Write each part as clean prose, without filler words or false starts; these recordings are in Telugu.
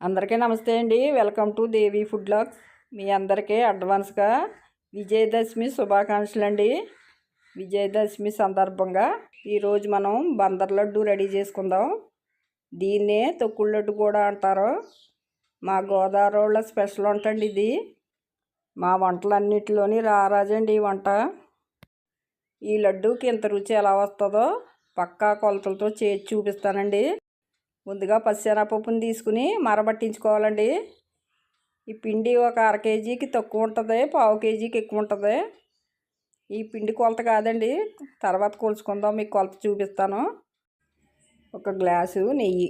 అందరికీ నమస్తే అండి. Welcome to Devi food blogs. మీ అందరికీ అడ్వాన్స్గా విజయదశమి శుభాకాంక్షలు అండి. విజయదశమి సందర్భంగా ఈరోజు మనం బందర్ లడ్డు రెడీ చేసుకుందాం. దీన్నే తొక్కుడు లడ్డు కూడా అంటారు. మా గోదావరి వాళ్ళ స్పెషల్ వంట అండి ఇది. మా వంటలన్నిటిలోని రారాజండి ఈ వంట. ఈ లడ్డూకి ఇంత రుచి ఎలా వస్తుందో పక్కా కొలతలతో చేసి చూపిస్తానండి. ముందుగా పచ్చెనగపప్పుని తీసుకుని మరబట్టించుకోవాలండి. ఈ పిండి ఒక అర కేజీకి తక్కువ ఉంటుంది, పావు కేజీకి ఎక్కువ ఉంటుంది. ఈ పిండి కొలత కాదండి, తర్వాత కొలుచుకుందాం, మీకు కొలత చూపిస్తాను. ఒక గ్లాసు నెయ్యి,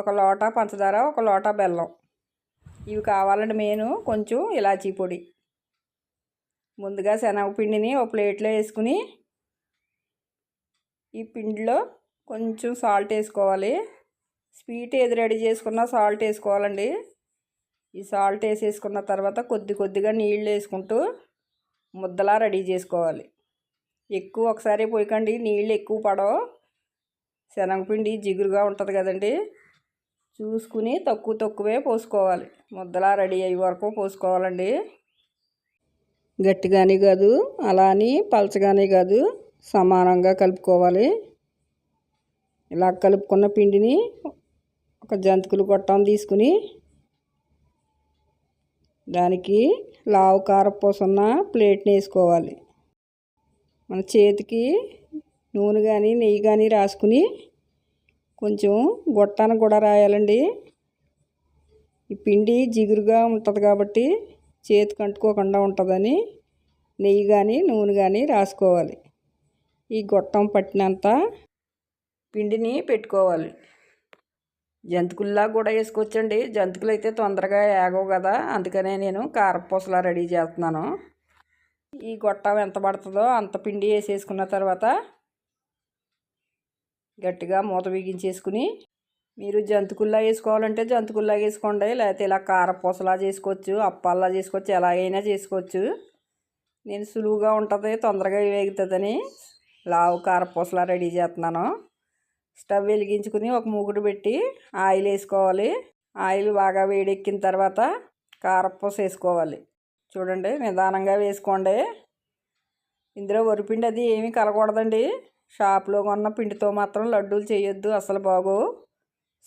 ఒక లోటా పంచదార, ఒక లోటా బెల్లం, ఇవి కావాలండి. మెయిన్ కొంచెం ఇలాచీ పొడి. ముందుగా శనగపిండిని ఒక ప్లేట్లో వేసుకుని ఈ పిండిలో కొంచెం సాల్ట్ వేసుకోవాలి. స్వీట్ ఏది రెడీ చేసుకున్నా సాల్ట్ వేసుకోవాలండి. ఈ సాల్ట్ వేసేసుకున్న తర్వాత కొద్ది కొద్దిగా నీళ్ళు వేసుకుంటూ ముద్దలా రెడీ చేసుకోవాలి. ఎక్కువ ఒకసారి పోయకండి, నీళ్ళు ఎక్కువ పడవు. శనగపిండి జిగురుగా ఉంటుంది కదండి, చూసుకుని తక్కువే పోసుకోవాలి. ముద్దలా రెడీ అయ్యే వరకు పోసుకోవాలండి. గట్టిగానే కాదు, అలా అని పలచగానే కాదు, సమానంగా కలుపుకోవాలి. ఇలా కలుపుకున్న పిండిని ఒక జంతికలు గొట్టం తీసుకుని దానికి లావు కారపూసన్న ప్లేట్ని వేసుకోవాలి. మన చేతికి నూనె కానీ నెయ్యి కానీ రాసుకుని కొంచెం గొట్టానికి కూడా రాయాలండి. ఈ పిండి జిగురుగా ఉంటుంది కాబట్టి చేతికి అంటుకోకుండా ఉంటుందని నెయ్యి కానీ నూనె కానీ రాసుకోవాలి. ఈ గొట్టం పట్టినంత పిండిని పెట్టుకోవాలి. జంతికల్లా కూడా వేసుకోవచ్చండి. జంతికలు అయితే తొందరగా ఏగవు కదా, అందుకనే నేను కారపూసలా రెడీ చేస్తున్నాను. ఈ గొట్టం ఎంత పడుతుందో అంత పిండి వేసేసుకున్న తర్వాత గట్టిగా మూత బిగించేసుకుని, మీరు జంతికల్లా వేసుకోవాలంటే జంతికల్లా వేసుకోండి, లేకపోతే ఇలా కారపూసలా చేసుకోవచ్చు, అప్పాల్లా చేసుకోవచ్చు, ఎలాగైనా చేసుకోవచ్చు. నేను సులువుగా ఉంటుంది, తొందరగా వేగుతుందని లావు కారపూసలా రెడీ చేస్తున్నాను. స్టవ్ వెలిగించుకుని ఒక మూకుడు పెట్టి ఆయిల్ వేసుకోవాలి. ఆయిల్ బాగా వేడెక్కిన తర్వాత కారపూస వేసుకోవాలి. చూడండి, నిదానంగా వేసుకోండి. ఇందులో వరిపిండి అది ఏమీ కలగకూడదండి. షాప్లో కొన్న పిండితో మాత్రం లడ్డూలు చేయొద్దు, అసలు బాగో.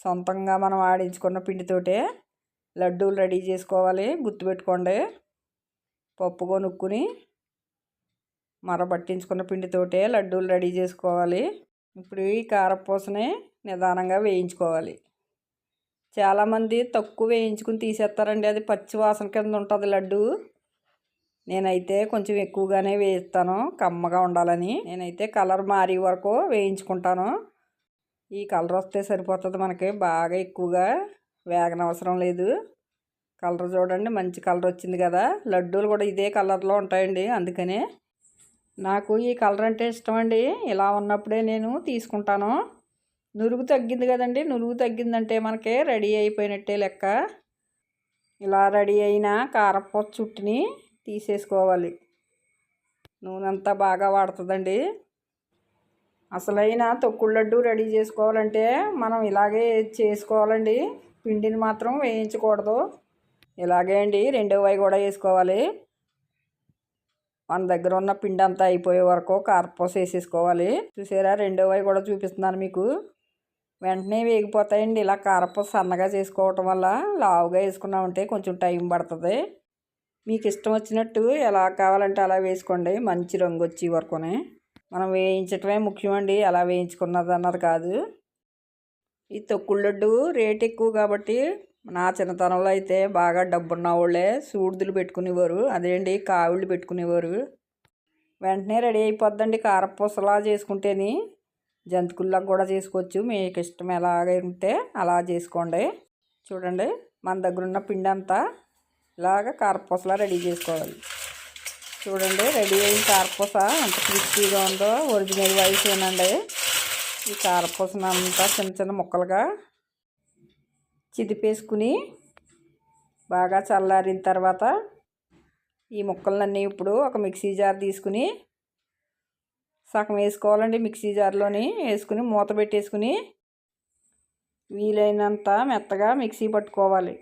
సొంతంగా మనం ఆడించుకున్న పిండితోటే లడ్డూలు రెడీ చేసుకోవాలి, గుర్తుపెట్టుకోండి. పప్పు కొనుక్కుని మరబట్టించుకున్న పిండితోటే లడ్డూలు రెడీ చేసుకోవాలి. ఇప్పుడు ఈ కారపూసని నిదానంగా వేయించుకోవాలి. చాలామంది తక్కువ వేయించుకుని తీసేస్తారండి, అది పచ్చి వాసన కింద ఉంటుంది లడ్డు. నేనైతే కొంచెం ఎక్కువగానే వేయిస్తాను, కమ్మగా ఉండాలని. నేనైతే కలర్ మారే వరకు వేయించుకుంటాను. ఈ కలర్ వస్తే సరిపోతుంది మనకి, బాగా ఎక్కువగా వేగనవసరం లేదు. కలర్ చూడండి, మంచి కలర్ వచ్చింది కదా. లడ్డూలు కూడా ఇదే కలర్లో ఉంటాయండి, అందుకనే నాకు ఈ కలర్ అంటే ఇష్టం అండి. ఇలా ఉన్నప్పుడే నేను తీసుకుంటాను. నురుగు తగ్గింది కదండి, నురుగు తగ్గిందంటే మనకి రెడీ అయిపోయినట్టే లెక్క. ఇలా రెడీ అయిన కారపూస చుట్టుని తీసేసుకోవాలి. నూనె అంతా బాగా వాడుతుందండి. అసలైన తొక్కుడు లడ్డు రెడీ చేసుకోవాలంటే మనం ఇలాగే చేసుకోవాలండి. పిండిని మాత్రం వేయించకూడదు. ఇలాగే అండి రెండో వై కూడా వేసుకోవాలి. మన దగ్గర ఉన్న పిండి అంతా అయిపోయే వరకు కారపూస వేసేసుకోవాలి. చూసారా, రెండో వై కూడా చూపిస్తున్నాను మీకు. వెంటనే వేగిపోతాయండి. ఇలా కారపూస సన్నగా చేసుకోవటం వల్ల. లావుగా వేసుకున్నామంటే కొంచెం టైం పడుతుంది. మీకు ఇష్టం వచ్చినట్టు ఎలా కావాలంటే అలా వేసుకోండి, మంచి రంగు వచ్చే వరకునే. మనం వేయించటమే ముఖ్యమండి, ఎలా వేయించుకున్నది అన్నది కాదు. ఈ తొక్కుడు లడ్డు రేట్ ఎక్కువ కాబట్టి నా చిన్నతనంలో అయితే బాగా డబ్బున్న వాళ్ళే సూడుదులు పెట్టుకునేవారు, అదేంటి కావిళ్ళు పెట్టుకునేవారు. వెంటనే రెడీ అయిపోద్దండి కారపూసలా చేసుకుంటేని. జంతికల్లా కూడా చేసుకోవచ్చు, మీకు ఇష్టం ఎలాగ ఉంటే అలా చేసుకోండి. చూడండి, మన దగ్గర ఉన్న పిండి అంతా ఇలాగ కారపూసలా రెడీ చేసుకోవాలి. చూడండి, రెడీ అయిన కారపూస ఎంత క్రిస్పీగా ఉందో, ఒరిజినల్ వైసేనండి. ఈ కారపూసనంతా చిన్న చిన్న ముక్కలుగా చిదిపేసుకుని బాగా చల్లారిన తర్వాత ఈ ముక్కలన్నీ ఇప్పుడు ఒక మిక్సీ జార్ తీసుకుని సగం వేసుకోవాలండి. మిక్సీ జార్లోని వేసుకుని మూత పెట్టేసుకుని వీలైనంత మెత్తగా మిక్సీ పట్టుకోవాలి.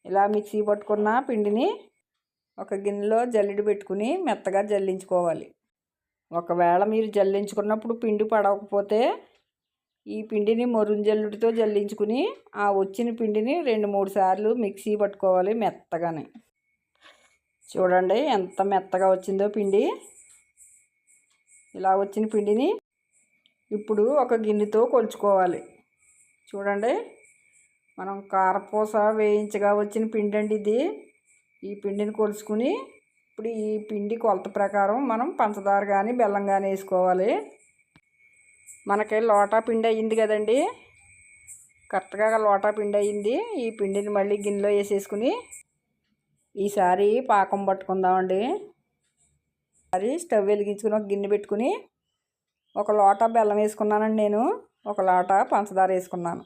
ఇలా మిక్సీ పట్టుకున్న పిండిని ఒక గిన్నెలో జల్లెడ పెట్టుకుని మెత్తగా జల్లించుకోవాలి. ఒకవేళ మీరు జల్లించుకున్నప్పుడు పిండి పడకపోతే ఈ పిండిని మొరుం జల్లుడితో జల్లించుకుని ఆ వచ్చిన పిండిని 2-3 సార్లు మిక్సీ పట్టుకోవాలి మెత్తగానే. చూడండి ఎంత మెత్తగా వచ్చిందో పిండి. ఇలా వచ్చిన పిండిని ఇప్పుడు ఒక గిన్నెతో కొలుచుకోవాలి. చూడండి మనం కారపూస వేయించగా వచ్చిన పిండి అండి ఇది. ఈ పిండిని కొలుచుకుని ఇప్పుడు ఈ పిండి కొలత ప్రకారం మనం పంచదార కానీ బెల్లం కానీ వేసుకోవాలి. మనకి లోటా పిండి అయ్యింది కదండి, కరెక్ట్గా లోటా పిండి అయ్యింది. ఈ పిండిని మళ్ళీ గిన్నెలో వేసేసుకుని ఈసారి పాకం పట్టుకుందామండి. ఈసారి స్టవ్ వెలిగించుకుని ఒక గిన్నె పెట్టుకుని ఒక లోటా బెల్లం వేసుకున్నానండి. నేను ఒక లోటా పంచదార వేసుకున్నాను.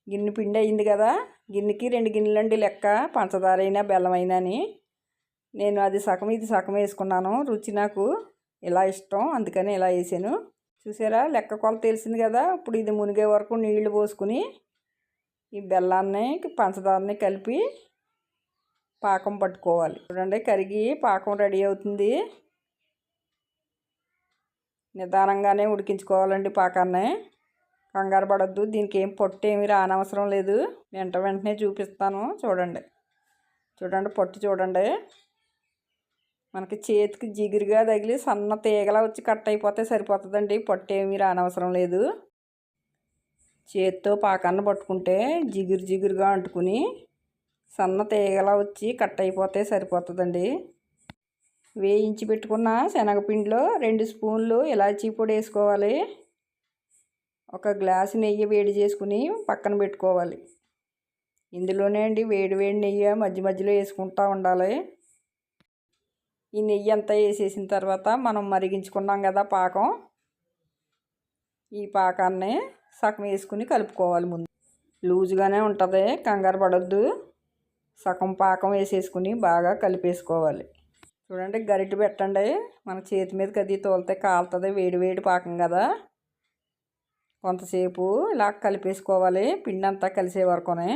గిన్నె పిండి అయ్యింది కదా, గిన్నెకి 2 గిన్నెలండి లెక్క, పంచదార అయినా బెల్లం అయినా అని. నేను అది సగం ఇది సగం వేసుకున్నాను. రుచి నాకు ఇలా ఇష్టం, అందుకని ఇలా వేసాను. చూసారా లెక్క కొలత తెలిసింది కదా. ఇప్పుడు ఇది మునిగే వరకు నీళ్లు పోసుకుని ఈ బెల్లాన్ని పంచదారని కలిపి పాకం పట్టుకోవాలి. చూడండి కరిగి పాకం రెడీ అవుతుంది. నిదానంగానే ఉడికించుకోవాలండి పాకాన్ని, కంగారు పడద్దు. దీనికి ఏం పొట్టు ఏమి రానవసరం లేదు. వెంటనే చూపిస్తాను. చూడండి పొట్టు చూడండి. మనకి చేతికి జిగురుగా తగిలి సన్న తీగలా వచ్చి కట్ అయిపోతే సరిపోతుందండి. పొట్టు ఏమి రానవసరం లేదు. చేతితో పాకాన్ని పట్టుకుంటే జిగురుగా అంటుకుని సన్న తీగలా వచ్చి కట్ అయిపోతే సరిపోతుందండి. వేయించి పెట్టుకున్న శనగపిండిలో 2 స్పూన్లు ఇలాచీ పొడి వేసుకోవాలి. ఒక గ్లాసు నెయ్యి వేడి చేసుకుని పక్కన పెట్టుకోవాలి. ఇందులోనే అండి వేడి నెయ్యి మధ్య మధ్యలో వేసుకుంటూ ఉండాలి. ఈ నెయ్యి అంతా వేసేసిన తర్వాత మనం మరిగించుకున్నాం కదా పాకం, ఈ పాకాన్ని సగం వేసుకుని కలుపుకోవాలి. ముందు లూజుగానే ఉంటుంది, కంగారు పడొద్దు. సగం పాకం వేసేసుకుని బాగా కలిపేసుకోవాలి. చూడండి గరిటె పెట్టండి, మన చేతి మీదకి అది తోలితే కాలుతుంది. వేడి పాకం కదా. కొంతసేపు ఇలా కలిపేసుకోవాలి పిండి అంతా కలిసే వరకునే.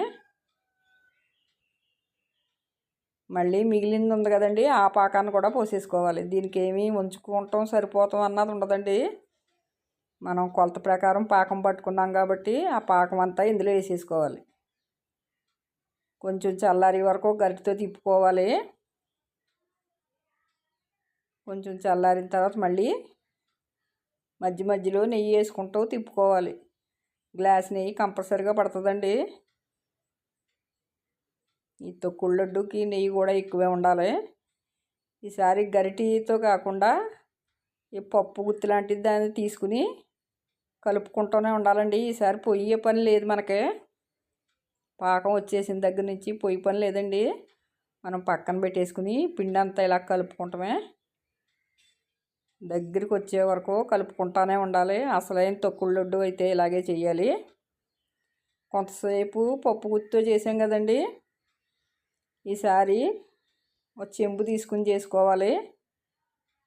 మళ్ళీ మిగిలింది ఉంది కదండి, ఆ పాకాన్ని కూడా పోసేసుకోవాలి. దీనికి ఏమీ ఉంచుకుంటాం సరిపోతాం అన్నది ఉండదండి. మనం కొలత ప్రకారం పాకం పట్టుకున్నాం కాబట్టి ఆ పాకం అంతా ఇందులో వేసేసుకోవాలి. కొంచెం చల్లారి వరకు గరిటెతో తిప్పుకోవాలి. కొంచెం చల్లారిన తర్వాత మళ్ళీ మధ్య మధ్యలో నెయ్యి వేసుకుంటూ తిప్పుకోవాలి. గ్లాస్ నెయ్యి కంపల్సరీగా పడుతుందండి. ఈ తొక్కుడు లడ్డుకి నెయ్యి కూడా ఎక్కువే ఉండాలి. ఈసారి గరిటితో కాకుండా ఈ పప్పు గుత్తి లాంటిది దాన్ని తీసుకుని కలుపుకుంటూనే ఉండాలండి. ఈసారి పొయ్యే పని లేదు మనకి. పాకం వచ్చేసిన దగ్గర నుంచి పొయ్యి పని లేదండి. మనం పక్కన పెట్టేసుకుని పిండి అంతా ఇలా కలుపుకుంటామే. దగ్గరికి వచ్చే వరకు కలుపుకుంటూనే ఉండాలి. అసలైన తొక్కుడు లడ్డు అయితే ఇలాగే చేయాలి. కొంతసేపు పప్పు గుత్తితో చేసాం కదండి, ఈసారి ఒక చెంబు తీసుకుని చేసుకోవాలి.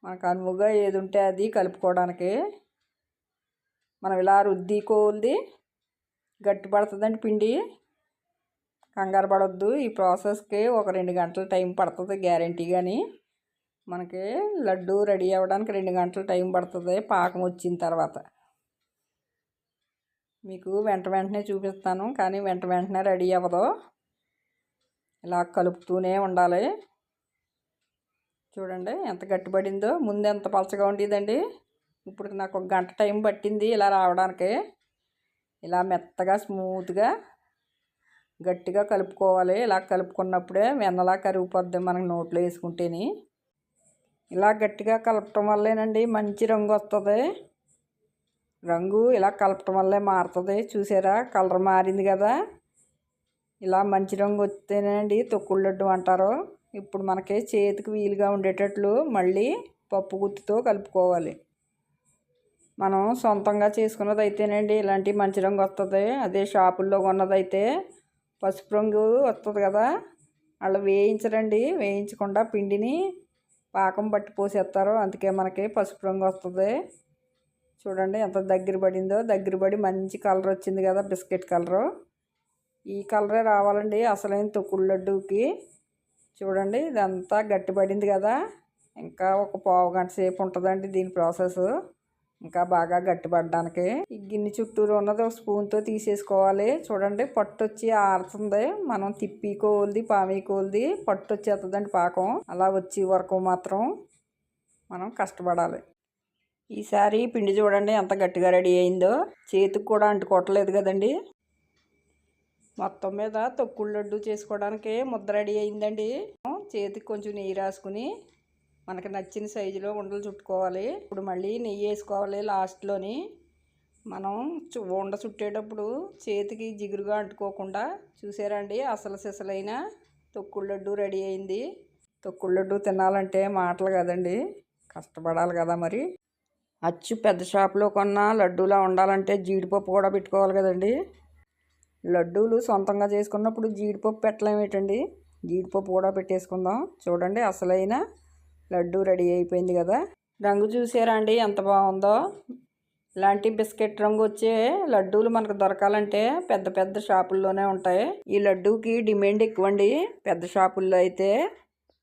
మనకు అనువుగా ఏది ఉంటే అది కలుపుకోవడానికి. మనం ఇలా రుద్ది కోల్ది గట్టి పడుతుందండి పిండి. కంగారు పడొద్దు. ఈ ప్రాసెస్కి ఒక 2 గంటల టైం పడుతుంది గ్యారంటీ. కానీ మనకి లడ్డు రెడీ అవ్వడానికి 2 గంటల టైం పడుతుంది పాకం వచ్చిన తర్వాత. మీకు వెంటనే చూపిస్తాను, కానీ వెంటనే రెడీ అవ్వదు. ఇలా కలుపుతూనే ఉండాలి. చూడండి ఎంత గట్టిపడిందో. ముందు ఎంత పలచగా ఉండేదండి, ఇప్పుడు నాకు 1 గంట టైం పట్టింది ఇలా రావడానికి. ఇలా మెత్తగా స్మూత్గా గట్టిగా కలుపుకోవాలి. ఇలా కలుపుకున్నప్పుడే వెన్నలా కరిగిపోద్ది మనకు నోట్లో వేసుకుంటేని. ఇలా గట్టిగా కలపటం వల్లేనండి మంచి రంగు వస్తుంది. రంగు ఇలా కలపటం వల్లే మారుతుంది. చూసారా కలర్ మారింది కదా. ఇలా మంచి రంగు వస్తేనండి తొక్కుడు లడ్డు అంటారు. ఇప్పుడు మనకి చేతికి వీలుగా ఉండేటట్లు మళ్ళీ పప్పు గుత్తితో కలుపుకోవాలి. మనం సొంతంగా చేసుకున్నది అయితేనండి ఇలాంటి మంచి రంగు వస్తుంది. అదే షాపుల్లో కొన్నదైతే పసుపు రంగు వస్తుంది కదా. వాళ్ళు వేయించరండి, వేయించకుండా పిండిని పాకం పట్టి పోసేస్తారు. అందుకే మనకి పసుపు రంగు వస్తుంది. చూడండి ఎంత దగ్గర పడిందో. దగ్గర పడి మంచి కలర్ వచ్చింది కదా, బిస్కెట్ కలరు. ఈ కలరే రావాలండి అసలైన తొక్కుడు లడ్డూకి. చూడండి ఇదంతా గట్టిపడింది కదా. ఇంకా ఒక పావు గంట సేపు ఉంటుందండి దీని ప్రాసెస్, ఇంకా బాగా గట్టిపడడానికి. ఈ గిన్నె చుట్టూరు ఉన్నది ఒక స్పూన్తో తీసేసుకోవాలి. చూడండి పట్టు వచ్చి ఆరుతుంది. మనం తిప్పి కోల్ది పామి కోల్ది పట్టు వచ్చేస్తుందండి పాకం. అలా వచ్చే వరకు మాత్రం మనం కష్టపడాలి. ఈసారి పిండి చూడండి ఎంత గట్టిగా రెడీ అయిందో. చేతికి కూడా అంటుకోవట్లేదు కదండి. మొత్తం మీద తొక్కుడు లడ్డు చేసుకోవడానికి ముద్ద రెడీ అయిందండి. చేతికి కొంచెం నెయ్యి రాసుకుని మనకు నచ్చిన సైజులో ఉండలు చుట్టుకోవాలి. ఇప్పుడు మళ్ళీ నెయ్యి వేసుకోవాలి లాస్ట్లోని. మనం ఉండ చుట్టేటప్పుడు చేతికి జిగురుగా అంటుకోకుండా. చూసారండి అసలు సిసలైన తొక్కుడు లడ్డు రెడీ అయింది. తొక్కుడు లడ్డు తినాలంటే మాటలు కదండి, కష్టపడాలి కదా. మరి అచ్చు పెద్ద షాపులో కొన్న లడ్డూలా ఉండాలంటే జీడిపప్పు కూడా పెట్టుకోవాలి కదండి. లడ్డూలు సొంతంగా చేసుకున్నప్పుడు జీడిపప్పు పెట్టలేమేటండి, జీడిపప్పు కూడా పెట్టేసుకుందాం. చూడండి అసలైన లడ్డు రెడీ అయిపోయింది కదా. రంగు చూసారా అండి ఎంత బాగుందో. ఇలాంటి బిస్కెట్ రంగు వచ్చే లడ్డూలు మనకు దొరకాలంటే పెద్ద పెద్ద షాపుల్లోనే ఉంటాయి. ఈ లడ్డూకి డిమాండ్ ఎక్కువండి. పెద్ద షాపుల్లో అయితే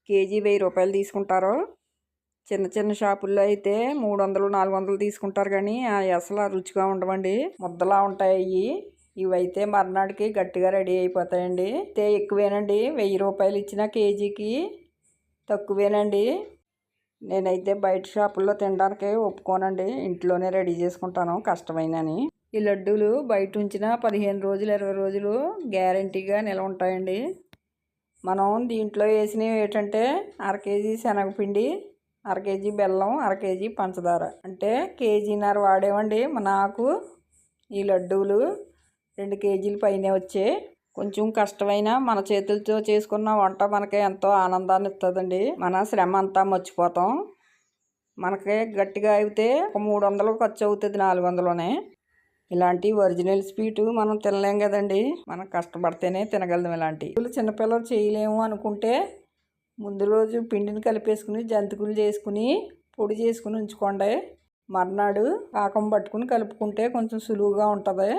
కేజీ 1000 రూపాయలు తీసుకుంటారు. చిన్న చిన్న షాపుల్లో అయితే 300 400 తీసుకుంటారు. కానీ అసలు రుచిగా ఉండవండి, ముద్దలా ఉంటాయి. ఇవైతే మర్నాడికి గట్టిగా రెడీ అయిపోతాయండి. అయితే ఎక్కువేనండి, 1000 రూపాయలు ఇచ్చిన కేజీకి తక్కువేనండి. నేనైతే బయట షాపుల్లో తినడానికి ఒప్పుకోనండి, ఇంట్లోనే రెడీ చేసుకుంటాను కష్టమైనని. ఈ లడ్డూలు బయట ఉంచిన 15 రోజులు 20 రోజులు గ్యారంటీగా నిల్వ ఉంటాయండి. మనం దీంట్లో వేసినవి ఏంటంటే 1/2 కేజీ శనగపిండి, 1/2 కేజీ బెల్లం, 1/2 కేజీ పంచదార, అంటే కేజీన్నర వాడేవండి. నాకు ఈ లడ్డూలు 2 కేజీల పైనే వచ్చే. కొంచెం కష్టమైన మన చేతులతో చేసుకున్న వంట మనకి ఎంతో ఆనందాన్ని ఇస్తుందండి. మన శ్రమ అంతా మర్చిపోతాం. మనకి గట్టిగా అయితే ఒక 300 ఖర్చు అవుతుంది 400లోనే. ఇలాంటి ఒరిజినల్ స్వీటు మనం తినలేం కదండి, మనం కష్టపడితేనే తినగలం. ఇలాంటి చిన్నపిల్లలు చేయలేము అనుకుంటే ముందు రోజు పిండిని కలిపేసుకుని జంతికలు చేసుకుని పొడి చేసుకుని ఉంచుకోండి. మర్నాడు పాకం పట్టుకుని కలుపుకుంటే కొంచెం సులువుగా ఉంటుంది.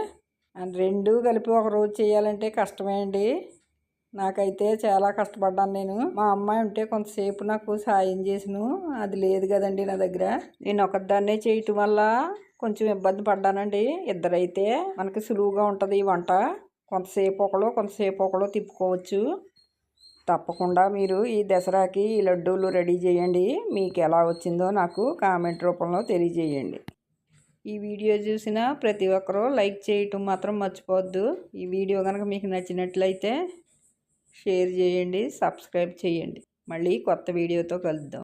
అండ్ 2 కలిపి ఒక రోజు చేయాలంటే కష్టమే అండి. నాకైతే చాలా కష్టపడ్డాను నేను. మా అమ్మాయి ఉంటే కొంతసేపు నాకు సాయం చేసిను, అది లేదు కదండి నా దగ్గర. నేను ఒకదాన్నే చేయటం వల్ల కొంచెం ఇబ్బంది పడ్డానండి. ఇద్దరైతే మనకి సులువుగా ఉంటుంది ఈ వంట. కొంతసేపు ఒకళ్ళు తిప్పుకోవచ్చు. తప్పకుండా మీరు ఈ దసరాకి ఈ లడ్డూలు రెడీ చేయండి. మీకు ఎలా వచ్చిందో నాకు కామెంట్ రూపంలో తెలియజేయండి. ఈ వీడియో చూసిన ప్రతి ఒక్కరూ లైక్ చేయటం మాత్రం మర్చిపోవద్దు. ఈ వీడియో కనుక మీకు నచ్చినట్లయితే షేర్ చేయండి, సబ్స్క్రైబ్ చేయండి. మళ్ళీ కొత్త వీడియోతో కలుద్దాం.